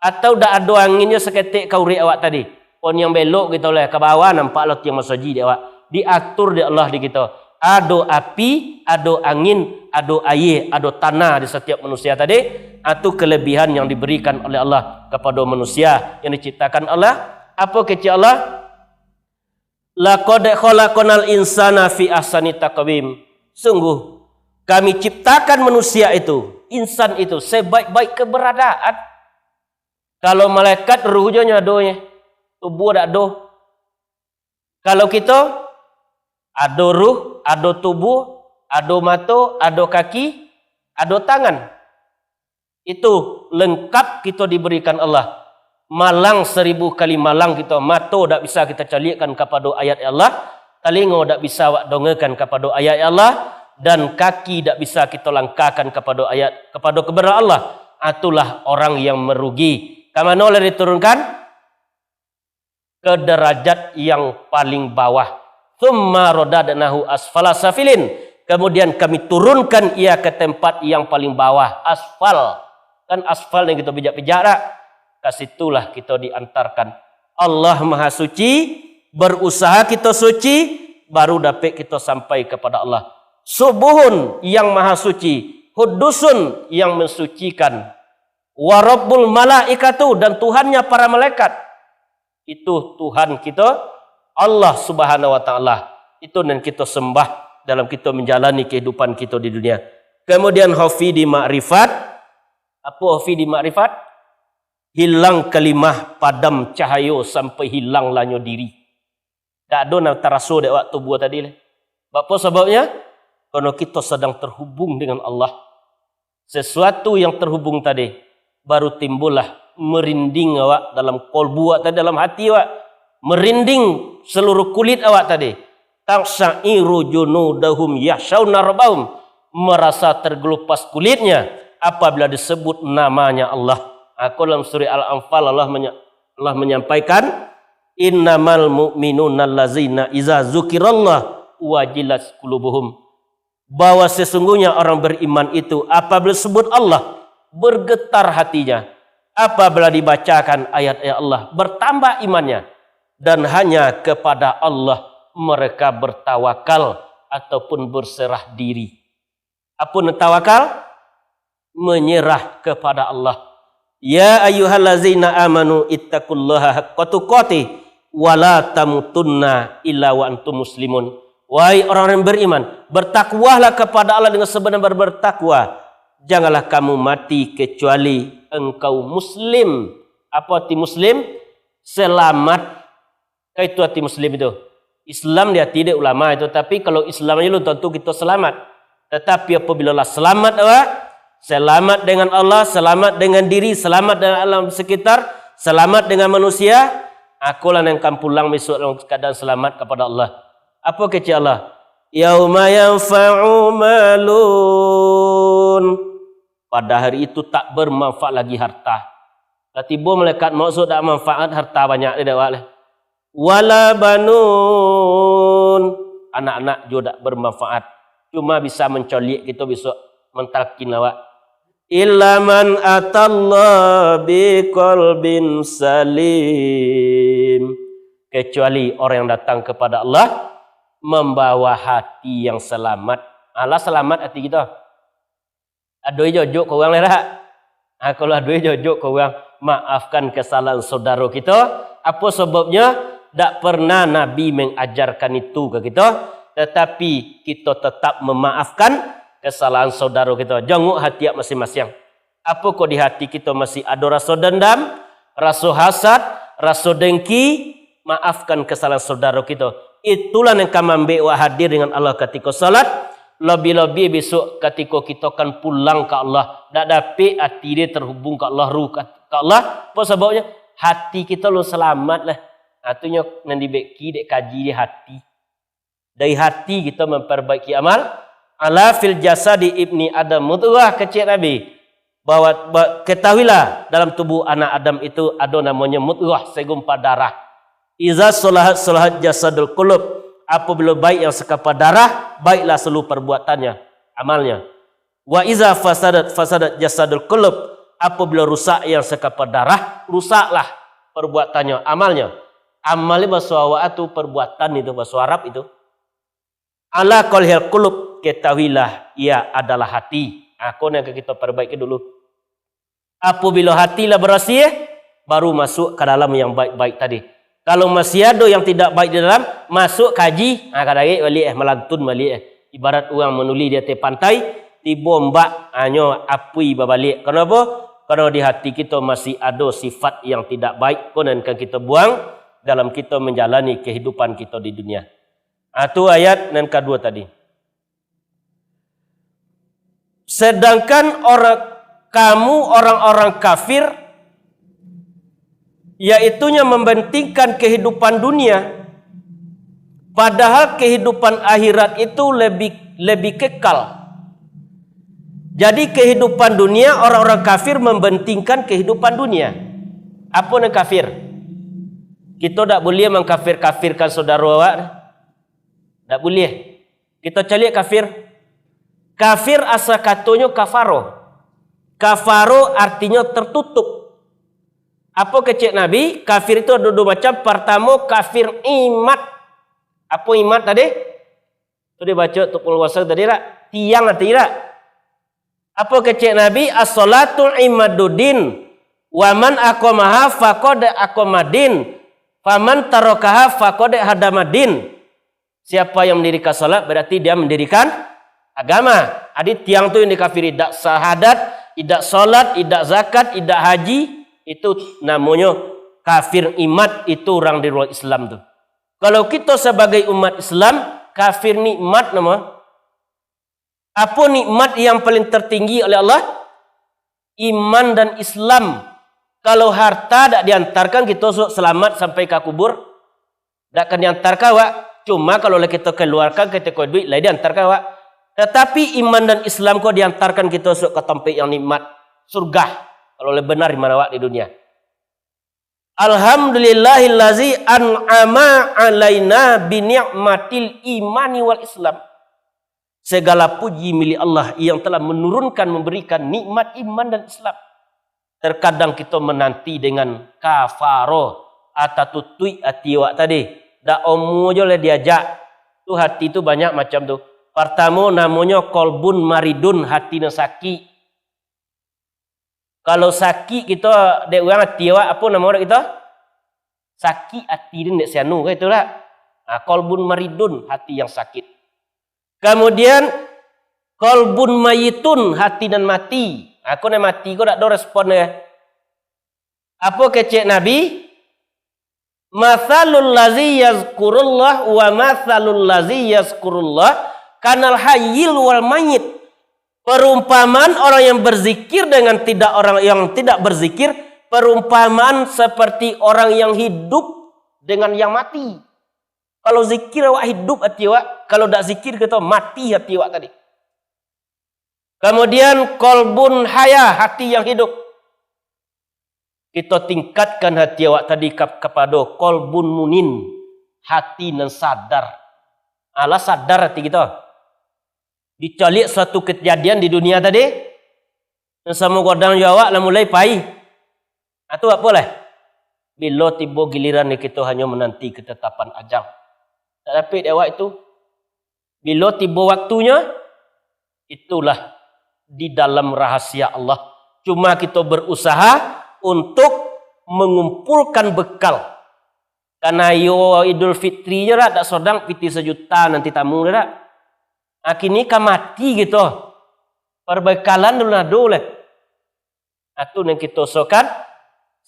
Atau tak ada anginnya seketik ke urik awak tadi. Pon yang belok kita lah ke bawah nampak lah tiang masaji dia awak. Diatur di Allah di kita. Ada api, ada angin, ada air, ada tanah di setiap manusia tadi. Itu kelebihan yang diberikan oleh Allah kepada manusia yang diciptakan Allah. Apa kecil Allah? Laqad khalaqnal insana fi ahsani taqwim. Sungguh kami ciptakan manusia itu, insan itu sebaik-baik keberadaan. Kalau malaikat ruhnya adonya, tubuh tak ada. Kalau kita ada ruh, ada tubuh, ada mata, ada kaki, ada tangan. Itu lengkap kita diberikan Allah. Malang 1000 kali malang kita. Mata tak bisa kita calikkan kepada ayat Allah. Telinga tak bisa awak dongakan kepada ayat Allah. Dan kaki tak bisa kita langkahkan kepada ayat, kepada kebenaran Allah. Itulah orang yang merugi. Ke mana oleh diturunkan? ke derajat yang paling bawah. Tsumma radadnahu asfala safilin. Kemudian kami turunkan ia ke tempat yang paling bawah, asfal. Kan asfal yang kita pijak-pijak tak? Kasitulah kita diantarkan. Allah Maha Suci, berusaha kita suci, baru dapat kita sampai kepada Allah. Subuhun yang Maha Suci, Hudusun yang mensucikan, wa Rabbul Malaikatu, dan Tuhannya para malaikat. Itu Tuhan kita, Allah Subhanahu wa taala. Itu yang kita sembah dalam kita menjalani kehidupan kita di dunia. Kemudian hafidhi ma'rifat. Apa hafidhi ma'rifat? Hilang kalimah, padam cahaya sampai hilang lanyo diri. Tak ada nak terasu dek waktu buat tadi. Apa sebabnya? Karena kita sedang terhubung dengan Allah. Sesuatu yang terhubung tadi baru timbullah merinding awak dalam kolbu awak tadi, dalam hati awak. Merinding seluruh kulit awak tadi. Taksairu junudahum yahsyauna rabbahum. Merasa tergelupas kulitnya apabila disebut namanya Allah. Aku dalam surah Al-Anfal Allah menyampaikan, innamal mu'minuna allazina iza zukirallah wajilat qulubuhum. Bahwa sesungguhnya orang beriman itu apabila sebut Allah bergetar hatinya, apabila dibacakan ayat-ayat Allah bertambah imannya, dan hanya kepada Allah mereka bertawakal ataupun berserah diri. Apa tawakal? Menyerah kepada Allah. Ya ayyuhallazina amanu ittaqullaha haqqa tuqatih wa la tamutunna illa wa antum muslimun. Wahai orang yang beriman, bertakwalah kepada Allah dengan sebenar-benar bertakwa. Janganlah kamu mati kecuali engkau muslim. Apa arti muslim? Selamat. Itu arti muslim itu. Islam dia tidak ulama itu, tapi kalau Islamnya lu tentu kita selamat. Tetapi apabila selamat awak, selamat dengan Allah, selamat dengan diri, selamat dengan alam sekitar, selamat dengan manusia, akulah yang akan pulang besok dalam keadaan selamat kepada Allah. Apa kata Allah? Yauma yanfa'u malun. Pada hari itu tak bermanfaat lagi harta. Tiba malaikat maksud tak manfaat harta banyak dia dak. Wala banun. Anak-anak juga tak bermanfaat. Cuma bisa mencolik kita besok mentalkin awak. Illa man atallah biqalbin salim. Kecuali orang yang datang kepada Allah membawa hati yang selamat. Allah selamat hati kita. Aduh jojok kau orang lera. Kalau aduh jojok kau orang maafkan kesalahan saudara kita. Apa sebabnya? Tak pernah Nabi mengajarkan itu ke kita. Tetapi kita tetap memaafkan kesalahan saudara kita. Jenguk hati masing-masing. Apa kau di hati kita masih ada rasa dendam, rasa hasad, rasa dengki? Maafkan kesalahan saudara kita. Itulah yang kami ambil hadir dengan Allah ketika salat. Lebih-lebih besok ketika kita akan pulang ke Allah. Tak dapat hati dia terhubung ke Allah, ruh ke Allah. Apa sebabnya? Hati kita lu selamat lah. Artinya nanti beki dek kaji di hati. Dari hati kita memperbaiki amal. Ala fil jasadi ibni Adam mudghah, kecil Nabi. Bahwa ketahuilah dalam tubuh anak Adam itu ada namanya mudghah, segumpal darah. Iza solahat jasadul qulub. Apabila baik yang sekapar darah, baiklah seluruh perbuatannya, amalnya. Wa iza fasadat jasadul qulub. Apabila rusak yang sekapar darah, rusaklah perbuatannya, amalnya. Amalnya bahasa awak itu perbuatan itu, bahasa Arab itu. Ala qalhil qulub, ketahuilah ia adalah hati. Aku yang kita perbaiki dulu. Apabila hatilah bersih, baru masuk ke dalam yang baik-baik tadi. Kalau masih ada yang tidak baik di dalam, masuk kaji, kadang-kadang balik melantun balik. Ibarat orang menuli di atas pantai, tiba mbak hanya api berbalik. Kenapa? Karena di hati kita masih ada sifat yang tidak baik, pun akan kita buang dalam kita menjalani kehidupan kita di dunia. Itu ayat yang kedua tadi. Sedangkan orang-orang kafir, yaitunya membentingkan kehidupan dunia, padahal kehidupan akhirat itu lebih kekal. Jadi kehidupan dunia, orang-orang kafir membentingkan kehidupan dunia. Apa yang kafir? Kita tak boleh mengkafir-kafirkan saudara awak. Tak boleh. Kita cari kafir. Kafir asal katanya kafaro. Kafaro artinya tertutup. Apa kecek Nabi? Kafir itu ada dua macam. Pertama kafir imat. Apa imat tadi? Itu dia baca untuk penguasa tadi tak? Tiang arti tak? Apa kecek Nabi? As-salatu imaduddin. Wa man aqamaha faqad aqamadin. Faman tarakaha faqad hadamadin. Siapa yang mendirikan salat berarti dia mendirikan agama. Jadi tiang tu yang dikafiri. Tidak syahadat, tidak salat, tidak zakat, tidak haji. Itu namanya kafir imat. Itu orang di luar Islam tu. Kalau kita sebagai umat Islam, kafir nikmat nama. Apa nikmat yang paling tertinggi oleh Allah? Iman dan Islam. Kalau harta tak diantarkan kita selamat sampai ke kubur, tak akan diantarkan wak. Cuma kalau kita keluarkan kita kau duit, lah diantarkan wak. Tetapi iman dan Islam kau diantarkan kita ke tempat yang nikmat, surga. Kalau lebih benar di mana wak di dunia. Alhamdulillahillazi an'ama alaina bi ni'matil imani wal Islam. Segala puji milik Allah yang telah menurunkan, memberikan nikmat iman dan Islam. Terkadang kita menanti dengan kafaro atau tutui hati awak tadi. Dak omu je lah diajak. Tu hati tu banyak macam tu. Pertama namanya kolbun maridun, hati yang sakit. Kalau sakit kita, dek orang hati awak, apa nama orang kita? Sakit hati dia dek sianu ke itulah. Kolbun maridun, hati yang sakit. Kemudian kolbun mayitun, hati dan mati. Aku nak mati, kau tak ada respon ya. Apa kecek Nabi? Mathalul lazi yazkurullah wa mathalul lazi yazkurullah kanal hayyil wal mayit. Perumpamaan orang yang berzikir dengan tidak orang yang tidak berzikir, perumpamaan seperti orang yang hidup dengan yang mati. Kalau zikir awak hidup hati awak, kalau tak zikir kita mati hati awak tadi. Kemudian kolbun haya, hati yang hidup. Kita tingkatkan hati awak tadi kepada kolbun munin, hati yang sadar. Allah sadar hati kita. Dicalik suatu kejadian di dunia tadi, dan sama godang awak lah mulai pahit. Itu apa lah? Bila tiba giliran kita hanya menanti ketetapan ajal. Tak dapat awak itu. Bila tiba waktunya, itulah di dalam rahasia Allah. Cuma kita berusaha untuk mengumpulkan bekal. Karena yo Idul Fitri je lah, tak sodang piti 1 juta nanti tamu dah. Kini kan mati gitu. Perbekalan dulu ada lah. Itu yang kita usahakan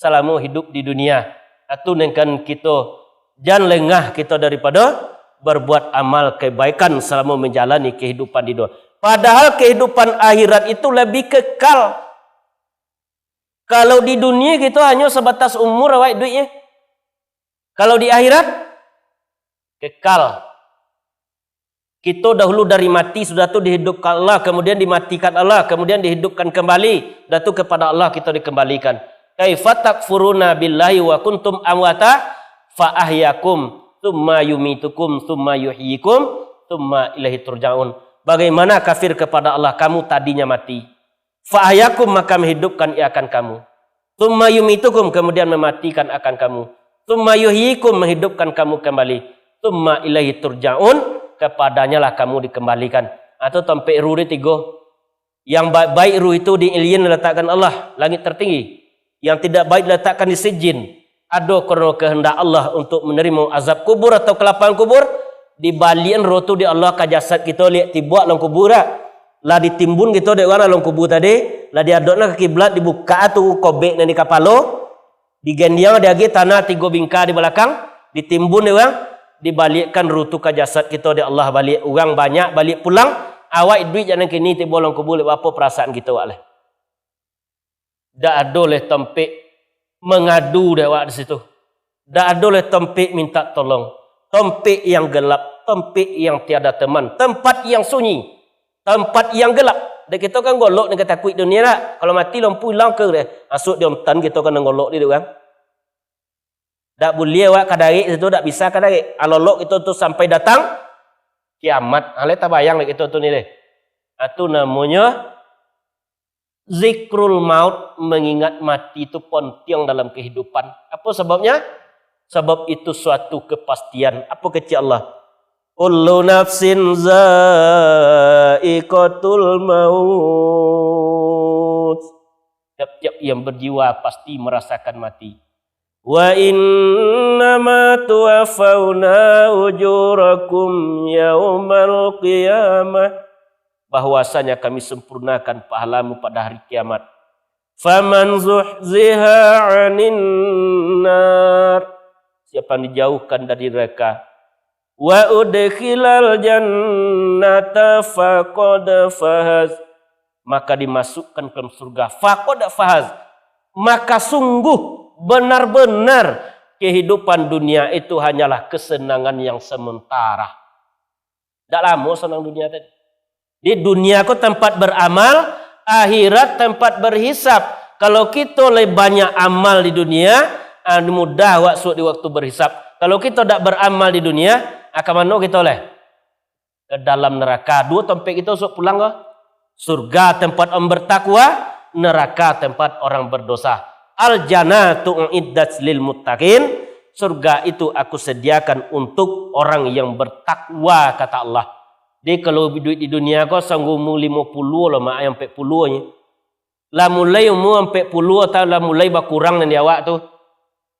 selama hidup di dunia. Itu yang kan kita jangan lengah kita daripada berbuat amal kebaikan selama menjalani kehidupan di dunia. Padahal kehidupan akhirat itu lebih kekal. Kalau di dunia kita hanya sebatas umur awak duitnya. Kalau di akhirat kekal. Kita dahulu dari mati sudah tu dihidupkan Allah, kemudian dimatikan Allah, kemudian dihidupkan kembali. Sudah tu kepada Allah kita dikembalikan. Kaifa takfuruna billahi wa kuntum amwata fa ahyakum tsumma yumitukum tsumma yuhyikum tsumma ilaihi turja'un. Bagaimana kafir kepada Allah, kamu tadinya mati. Fa'ayakum maka menghidupkan ia akan kamu. Tsumma yumitukum kemudian mematikan akan kamu. Tsumma yuhyikum menghidupkan kamu kembali. Tsumma ilaihi turja'un kepadanya lah kamu dikembalikan. Atau tempat ruh di 3. Yang baik-baik ruh itu di ilyin diletakkan Allah, langit tertinggi. Yang tidak baik diletakkan di sijin. Ada kerana kehendak Allah untuk menerima azab kubur atau kelapangan kubur. Di balian roh tu di Allah ke jasad kita lihat tiba dalam kubur lah ditimbun kita dek warna dalam kubur tadi lah diadokna ke kiblat dibuka tu kobek di kepala digendiang dia lagi tanah 3 bingkai di belakang ditimbun dia orang dibalikkan roh tu ke jasad kita di Allah balik orang banyak balik pulang awak duit jangan kini tiba dalam kubur apa perasaan kita awak lah dak ada leh tempat mengadu dek awak di situ dak ada leh tempat minta tolong. Tempat yang gelap, tempat yang tiada teman, tempat yang sunyi, tempat yang gelap. Dan kita kan golok dengan takut dunia tak? Kalau mati lampu hilang ke dia. Masuk dia omtan kita kan golok dia kan. Tak boleh awak kadarik itu, tak bisa kadarik. Alolok itu tu sampai datang kiamat. Ale tak bayang lagi itu tu ni deh. Itu namanya zikrul maut, mengingat mati itu penting dalam kehidupan. Apa sebabnya? Sebab itu suatu kepastian. Apa kata Allah? Kullu nafsin za'iqatul maut. Tiap-tiap yang berjiwa pasti merasakan mati. Wa innama tuwaffawna ujurakum yaumal qiyamah. Bahwasanya kami sempurnakan pahalamu pada hari kiamat. Faman zuhziha 'anil nar. Siapa yang dijauhkan dari neraka, wa udkhilal jannata faqad fahaz, maka dimasukkan ke surga, faqad fahaz, maka sungguh benar-benar kehidupan dunia itu hanyalah kesenangan yang sementara. Tak lama senang dunia tadi. Di dunia kau tempat beramal, akhirat tempat berhisab. Kalau kita lebih banyak amal di dunia, mudah waktu di waktu berhisab. Kalau kita tak beramal di dunia, akan mana kita oleh? Ke dalam neraka. Dua tempat kita usuk pulang ke? Surga tempat orang bertakwa, neraka tempat orang berdosa. Al jannatu uiddat lil muttaqin. Surga itu aku sediakan untuk orang yang bertakwa, kata Allah. Dia kalau duit di dunia kau sanggup mu 50 lah mak yang 40 nya. Lah mulai mu 40 atau lah mulai berkurang dan awak tu.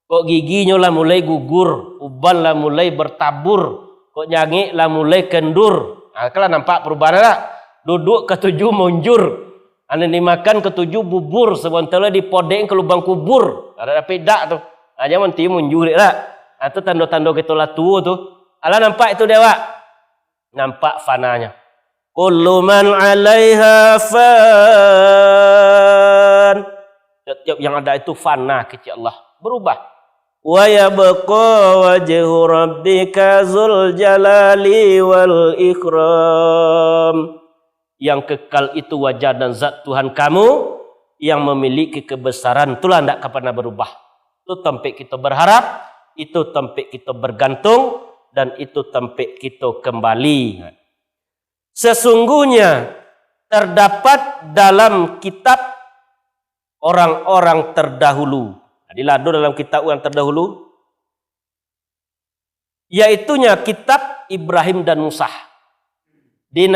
Kok giginya lah mulai gugur, uban lah mulai bertabur, kok nyangik lah mulai kendur. Kalau nampak perubahan tak? Duduk ketujuh munjur, anda dimakan ketujuh bubur, sebentar di podeng ke lubang kubur. Ada pedak tu, aja nanti munjur tak? Itu tanda-tanda kita lah tua tu. Alah nampak itu dewa, nampak fananya. Kullu man 'alaiha fan. Setiap yang ada itu fana, kata Allah, berubah. Wa yabqa wajhu rabbika dzul jalali wal ikram. Yang kekal itu wajah dan zat Tuhan kamu yang memiliki kebesaran. Itulah tidak pernah berubah. Itu tempat kita berharap, itu tempat kita bergantung, dan itu tempat kita kembali. Sesungguhnya terdapat dalam kitab orang-orang terdahulu. Dilado dalam kitab yang terdahulu, yaitunya kitab Ibrahim dan Musa. Di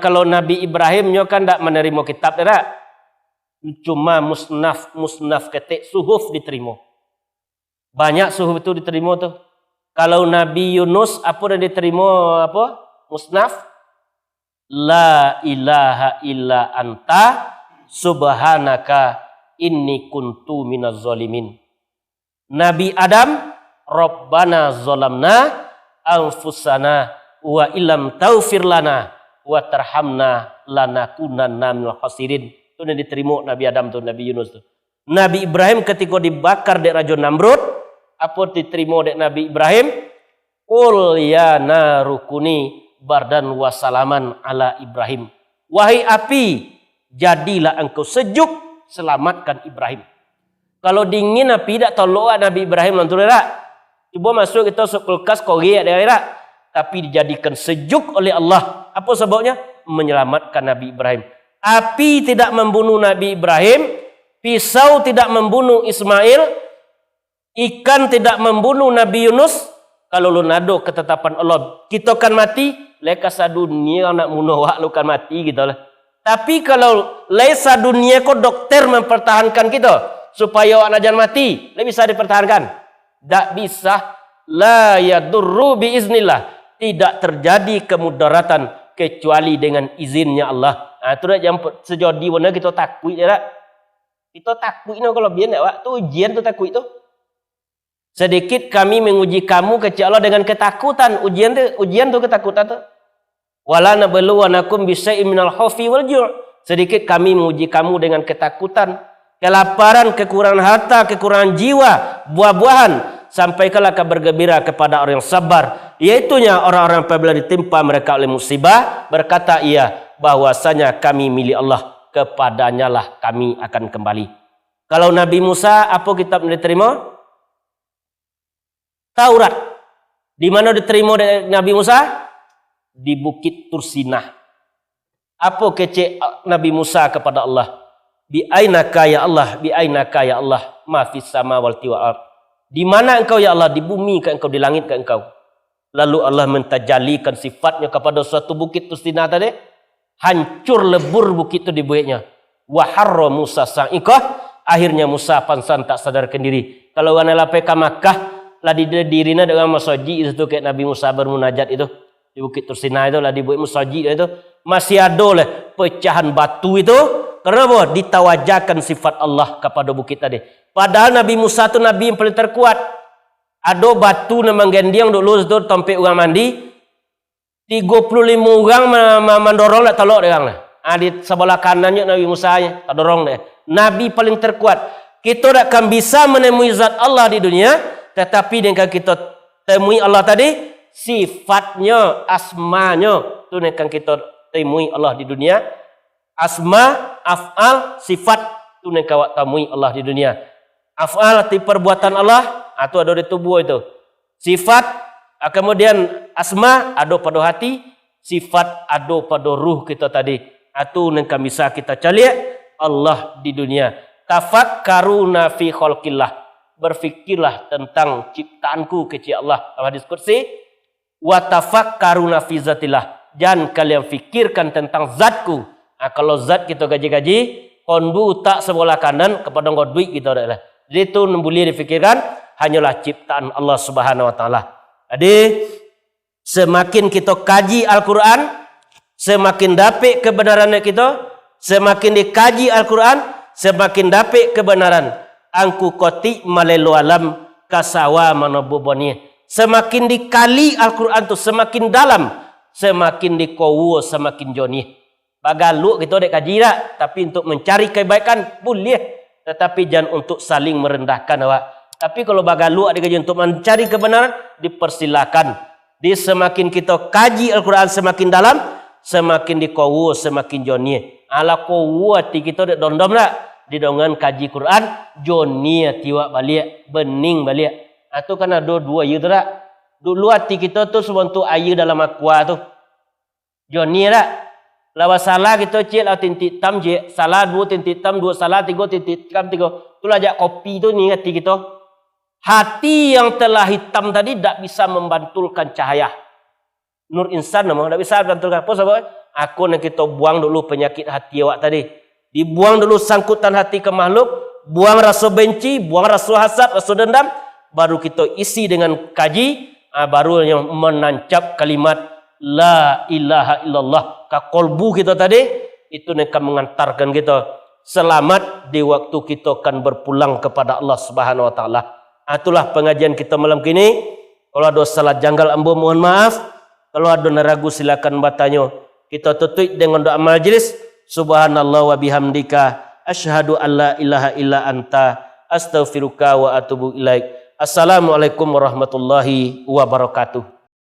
kalau Nabi Ibrahimnya kan tidak menerima kitab, tidak. Cuma musnaf ketik suhuf diterima. Banyak suhuf itu diterima tuh. Kalau Nabi Yunus apa yang diterima apa? Musnaf. La ilaha illa anta subhanaka inni kuntu minaz zalimin. Nabi Adam, Rabbana zalamna anfusana wa illam taufir lana wa tarhamna lanakunanna minal khasirin. Itu yang diterima Nabi Adam tu, Nabi Yunus tu. Nabi Ibrahim ketika dibakar dek Raja Namrud, apa diterima dek Nabi Ibrahim? Qul ya narukuni bardan wa salaman ala Ibrahim. Wahai api, jadilah engkau sejuk, selamatkan Ibrahim. Kalau dingin api tak tolong Nabi Ibrahim lantur tak. Cuba masuk kita masuk kulkas Korea ada tak. Tapi dijadikan sejuk oleh Allah. Apa sebabnya? Menyelamatkan Nabi Ibrahim. Api tidak membunuh Nabi Ibrahim, pisau tidak membunuh Ismail, ikan tidak membunuh Nabi Yunus. Kalau lu nado ketetapan Allah, kita akan mati. Lekas dunia nak bunuh wak lu kan mati gitu lah. Tapi kalau laisa dunia ko dokter mempertahankan kita supaya awak jangan mati, tak bisa dipertahankan. Tak bisa. La yadurru biiznillah. Tidak terjadi kemudaratan kecuali dengan izinnya Allah. Itu dah yang sejadi mana kita takut tak? Kita takut ni kalau biar tak wak tu ujian tu takut tu. Sedikit kami menguji kamu kecil Allah dengan ketakutan. Ujian tu ketakutan tu. Wala nabluwanakum bisyai'in minal khaufi wal ju'. Sedikit kami menguji kamu dengan ketakutan, kelaparan, kekurangan harta, kekurangan jiwa, buah-buahan, sampai kelak bergembira kepada orang yang sabar, yaitunya orang-orang apabila ditimpa mereka oleh musibah berkata ia bahwasanya kami milik Allah, kepadanya lah kami akan kembali. Kalau Nabi Musa apa kitab yang diterima? Taurat. Di mana diterima dari Nabi Musa? Di Bukit Tursinah. Apa kecek Nabi Musa kepada Allah? Bi ainaka ya Allah, bi ainaka ya Allah, ma fis samawati wal ard. Di mana engkau ya Allah? Di bumi ke engkau, di langit ke engkau. Lalu Allah mentajalikan sifatnya kepada suatu bukit Tursinah tadi. Hancur lebur bukit itu di buitnya. Wa harra Musa sa'iqah. Akhirnya Musa pansan tak sadarkan diri. Kalau wana lapai ke Makkah, lah dirina dengan masaji itu kayak Nabi Musa bermunajat itu. Di Bukit Tursinah itu lah dibuat masaji itu. Masih ada lah pecahan batu itu. Karena apa? Ditawajakan sifat Allah kepada bukit tadi. Padahal Nabi Musa itu Nabi yang paling terkuat. Ada batu namang gendiang dulu itu tempat orang mandi. 35 orang mendorong nak telok dia orang. Di sebelah kanannya Nabi Musa nya tak dorong dia. Nabi paling terkuat. Kita tak akan bisa menemui zat Allah di dunia, tetapi dengan kita temui Allah tadi, sifatnya, asmanya, itu yang akan kita temui Allah di dunia. Asma, af'al, sifat, itu yang akan temui Allah di dunia. Af'al itu perbuatan Allah, atau ada di tubuh itu. Sifat, kemudian asma ada pada hati, sifat ada pada ruh kita tadi. Itu yang akan bisa kita cari Allah di dunia. Tafakkaruna fi khalqillah. Berfikirlah tentang ciptaanku kecil Allah. Hadis qudsi. Wa tafakkaruna fi zatillah. Dan kalian fikirkan tentang zatku. Kalau zat kita gaji-gaji, konbu tak sebelah kanan kepada duit kita adalah. Jadi itu boleh difikirkan hanyalah ciptaan Allah Subhanahu wa taala. Jadi semakin kita kaji Al-Qur'an, semakin dapat kebenarannya kita, semakin dikaji Al-Quran, semakin dapat kebenaran. Angku koti malelu alam kasawa manoboboni. Semakin dikali Al-Quran tu semakin dalam, semakin dikowo semakin joni. Bagalu kita dek kaji tak, tapi untuk mencari kebaikan boleh, tetapi jangan untuk saling merendahkan awak. Tapi kalau bagalu ada kaji untuk mencari kebenaran, dipersilakan. Di semakin kita kaji Al-Quran semakin dalam, semakin dikowo semakin joni. Ala kowo hati kita dek dondom tak didongan kaji Quran joni tiwak balik bening balik. Atau kan ada dua ieu tak. Dulu hati kita tu sebentuk air dalam aqua tu. Joni tak. Lawa salah kita cek lawa tintik tam cek salah 2 tintik tam 2 salah 3 tintik tam 3. Tu lajak kopi tu ni hati kita. Hati yang telah hitam tadi tak bisa membantulkan cahaya. Nur insan nama tak bisa membantulkan apa sebab? Aku nak kita buang dulu penyakit hati awak tadi. Dibuang dulu sangkutan hati ke makhluk. Buang rasa benci, buang rasa hasad, rasa dendam. Baru kita isi dengan kaji. Baru yang menancap kalimat La ilaha illallah. Ke kolbu kita tadi. Itu yang akan mengantarkan kita selamat di waktu kita akan berpulang kepada Allah Subhanahu wa taala. Itulah pengajian kita malam kini. Kalau ada salah janggal ambo mohon maaf. Kalau ada ragu silakan bertanya. Kita tutup dengan doa majlis. Subhanallah wa bihamdika. Asyhadu an la ilaha illa anta. Astaghfiruka wa atubu ilaik. Assalamualaikum warahmatullahi wabarakatuh.